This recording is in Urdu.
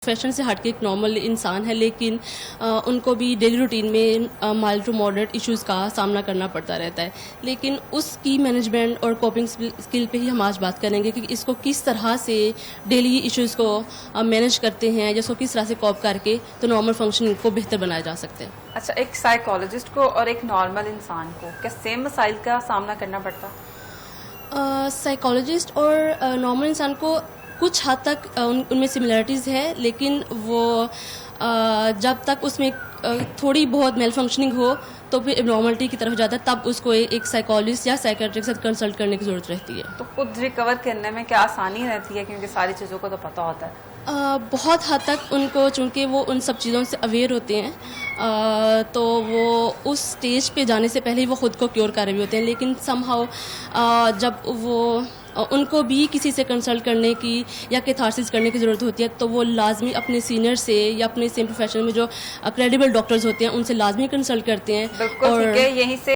فیشن سے ہٹ کے ایک نارمل انسان ہے، لیکن ان کو بھی ڈیلی روٹین میں مائلڈ ٹو ماڈریٹ ایشوز کا سامنا کرنا پڑتا رہتا ہے. لیکن اس کی مینجمنٹ اور کوپنگ اسکل پہ ہی ہم آج بات کریں گے کہ اس کو کس طرح سے ڈیلی ایشوز کو مینیج کرتے ہیں، جس کو کس طرح سے کوپ کر کے تو نارمل فنکشن کو بہتر بنایا جا سکتا ہے. اچھا، ایک سائیکالوجسٹ کو اور ایک نارمل انسان کو کیا سیم مسائل کا سامنا کرنا پڑتا؟ سائیکالوجسٹ اور نارمل انسان کو کچھ حد تک ان میں سملیرٹیز ہے، لیکن وہ جب تک اس میں تھوڑی بہت میل فنکشننگ ہو تو پھر ابنارملٹی کی طرف جاتا ہے، تب اس کو ایک سائیکالوجسٹ یا سائیکیٹرسٹ سے کنسلٹ کرنے کی ضرورت رہتی ہے. تو خود ریکور کرنے میں کیا آسانی رہتی ہے، کیونکہ ساری چیزوں کو تو پتہ ہوتا ہے؟ بہت حد تک ان کو، چونکہ وہ ان سب چیزوں سے اویئر ہوتے ہیں، تو وہ اس سٹیج پہ جانے سے پہلے ہی وہ خود کو کیور کر رہے ہوتے ہیں. لیکن سم ہاؤ جب وہ ان کو بھی کسی سے کنسلٹ کرنے کی یا کیتھارسس کرنے کی ضرورت ہوتی ہے، تو وہ لازمی اپنے سینئر سے یا اپنے سیم پروفیشن میں جو کریڈیبل ڈاکٹرز ہوتے ہیں ان سے لازمی کنسلٹ کرتے ہیں. بالکل ٹھیک ہے. یہیں سے